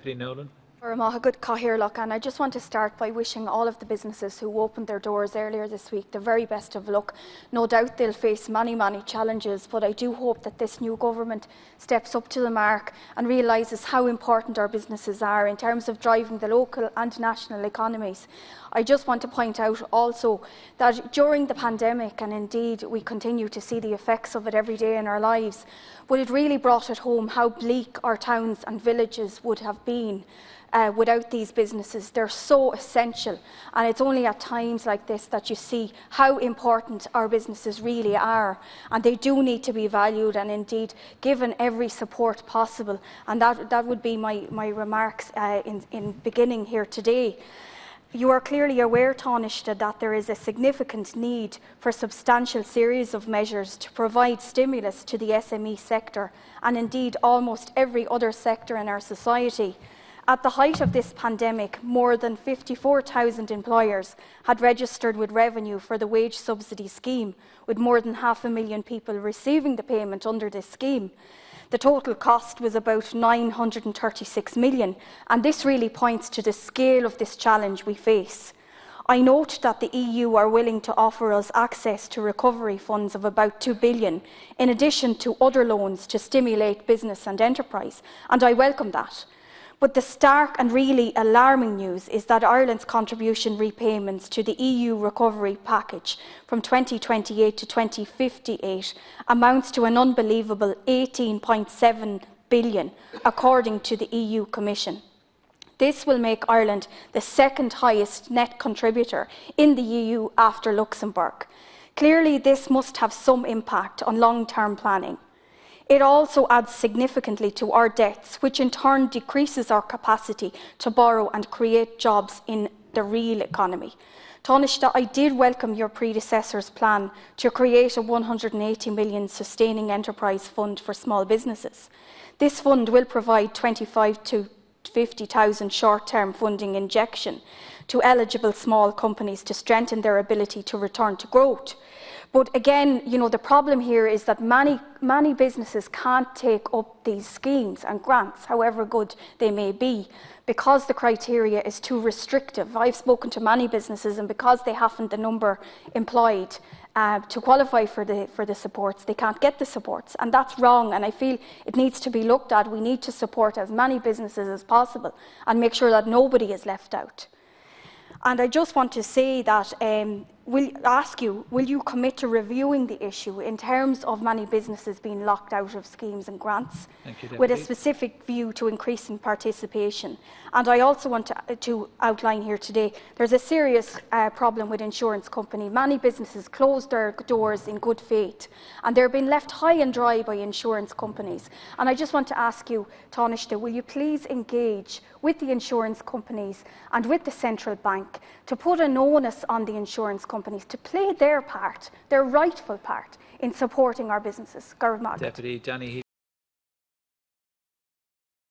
Deputy Nolan. Good Cathaoirleach, and I just want to start by wishing all of the businesses who opened their doors earlier this week the very best of luck. No doubt they'll face many challenges, but I do hope that this new government steps up to the mark and realises how important our businesses are in terms of driving the local and national economies. I just want to point out also that during the pandemic, and indeed we continue to see the effects of it every day in our lives, but it really brought it home how bleak our towns and villages would have been without these businesses. They're so essential, and it's only at times like this that you see how important our businesses really are, and they do need to be valued and indeed given every support possible, and that would be my remarks in beginning here today. You are clearly aware, Taoiseach, that there is a significant need for a substantial series of measures to provide stimulus to the SME sector and indeed almost every other sector in our society. At the height of this pandemic, more than 54,000 employers had registered with Revenue for the wage subsidy scheme, with more than 500,000 people receiving the payment under this scheme. The total cost was about 936 million, and this really points to the scale of this challenge we face. I note that the EU are willing to offer us access to recovery funds of about 2 billion, in addition to other loans to stimulate business and enterprise, and I welcome that. But the stark and really alarming news is that Ireland's contribution repayments to the EU recovery package from 2028 to 2058 amounts to an unbelievable 18.7 billion, according to the EU Commission. This will make Ireland the second highest net contributor in the EU after Luxembourg. Clearly, this must have some impact on long-term planning. It also adds significantly to our debts, which in turn decreases our capacity to borrow and create jobs in the real economy. Taoiseach, I did welcome your predecessor's plan to create a 180 million sustaining enterprise fund for small businesses. This fund will provide 25 to 50,000 short-term funding injection to eligible small companies to strengthen their ability to return to growth. But again, the problem here is that many businesses can't take up these schemes and grants, however good they may be, because the criteria is too restrictive. I've spoken to many businesses, and because they haven't the number employed to qualify for the supports, they can't get the supports, and that's wrong, and I feel it needs to be looked at. We need to support as many businesses as possible and make sure that nobody is left out. And I just want to say that will you commit to reviewing the issue in terms of many businesses being locked out of schemes and grants, with a specific view to increasing participation? And I also want to outline here today, there's a serious problem with insurance companies. Many businesses closed their doors in good faith, and they're being left high and dry by insurance companies. And I just want to ask you, Taoiseach, will you please engage with the insurance companies and with the central bank to put an onus on the insurance companies to play their part, their rightful part, in supporting our businesses? Deputy Danny